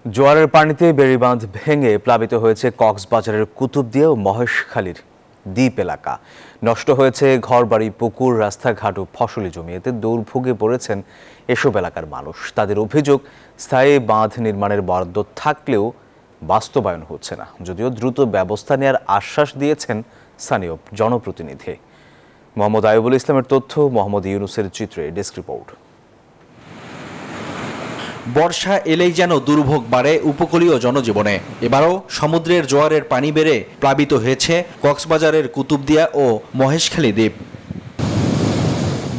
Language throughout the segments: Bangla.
জোয়ারের পানিতে বেড়িবাঁধ ভেঙে প্লাবিত হয়েছে কক্সবাজারের কুতুবদিয়া ও মহেশখালীর দ্বীপ এলাকা। নষ্ট হয়েছে ঘরবাড়ি, পুকুর, রাস্তাঘাট ও ফসলি জমি। এতে দুর্ভোগে পড়েছেন এসব এলাকার মানুষ। তাদের অভিযোগ, স্থায়ী বাঁধ নির্মাণের বরাদ্দ থাকলেও বাস্তবায়ন হচ্ছে না, যদিও দ্রুত ব্যবস্থা নেওয়ার আশ্বাস দিয়েছেন স্থানীয় জনপ্রতিনিধি। মোহাম্মদ আইবুল ইসলামের তথ্য, মোহাম্মদ ইউনুসের চিত্রে ডেস্ক রিপোর্ট। বর্ষা এলেই যেন দুর্ভোগ বাড়ে উপকূলীয় জনজীবনে। এবারও সমুদ্রের জোয়ারের পানি বেড়ে প্লাবিত হয়েছে কক্সবাজারের কুতুবদিয়া ও মহেশখালী দ্বীপ।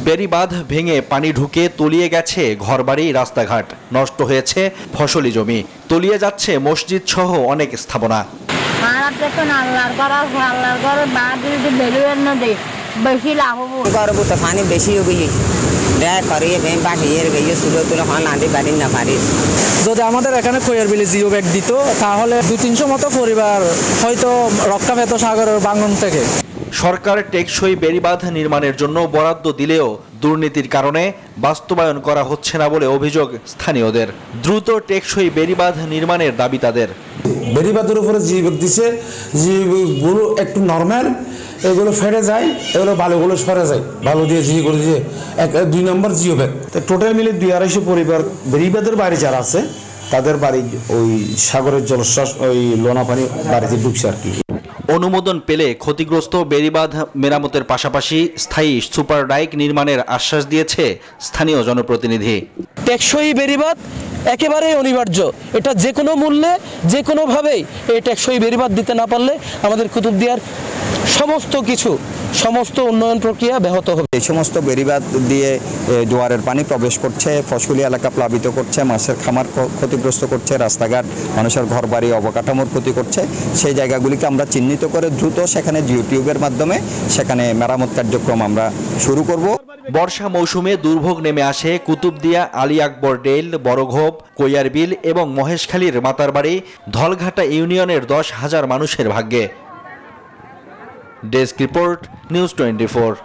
বেড়িবাঁধ ভেঙে পানি ঢুকে তলিয়ে গেছে ঘরবাড়ি, রাস্তাঘাট, নষ্ট হয়েছে ফসলি জমি, তলিয়ে যাচ্ছে মসজিদ সহ অনেক স্থাপনা। পানি বেশি যদি আমাদের এখানে খৈয়ার বিলে জিও ব্যাগ দিত তাহলে 200-300 মতো পরিবার হয়তো রক্ষা পেত সাগরের ভাঙন থেকে। সরকার টেকসই বেড়িবাঁধ নির্মাণের জন্য বরাদ্দ দিলেও দুর্নীতির কারণে বাস্তবায়ন করা হচ্ছে না বলে অভিযোগ স্থানীয়দের। দ্রুত টেকসই বেড়িবাঁধ নির্মাণের দাবি তাদের। বেড়িবাঁধের উপরে জিও ব্যাগ দিছে, জিওগুলো একটু নর্মাল, এগুলো ফেটে যায়, এগুলো ভালোগুলো সরে যায়, ভালো দিয়ে জিও করে দিয়ে 2 নম্বর জিও ব্যাগ। টোটাল মিলে 200-250 পরিবার বেড়িবাঁধের বাড়ি যারা আছে তাদের বাড়ি ওই সাগরের জলশ্বাস ওই লোনা পানি বাড়িতে ঢুকছে আর কি। অনুমোদন পেলে ক্ষতিগ্রস্ত বেড়িবাঁধ মেরামতের পাশাপাশি স্থায়ী সুপার ডাইক নির্মাণের আশ্বাস দিয়েছে স্থানীয় জনপ্রতিনিধি। টেকসই বেড়িবাঁধ একেবারেই অনিবার্য। এটা যে কোনো মূল্যে, যে কোনোভাবেই এই টেকসই বেড়িবাঁধ দিতে না পারলে আমাদের কুতুবদিয়ার সমস্ত উন্নয়ন প্রক্রিয়া ব্যাহত হবে। এই সমস্ত বেড়িবাঁধ দিয়ে জোয়ারের পানি প্রবেশ করছে, ফসলি এলাকা প্লাবিত করছে, মাছের খামার ক্ষতিগ্রস্ত করছে, রাস্তাঘাট, মানুষের ঘরবাড়ি, অবকাঠামোর ক্ষতি করছে। সেই জায়গাগুলিকে আমরা চিহ্নিত করে দ্রুত সেখানে জিওটিউবের মাধ্যমে সেখানে মেরামত কার্যক্রম আমরা শুরু করব। বর্ষা মৌসুমে দুর্ভোগ নেমে আসে কুতুবদিয়া, আলী আকবর ডেইল, বড়ঘোপ, কৈয়ারবিল এবং মহেশখালীর মাতারবাড়ি, ধলঘাটা ইউনিয়নের 10,000 মানুষের ভাগ্যে। Desk report, news 24।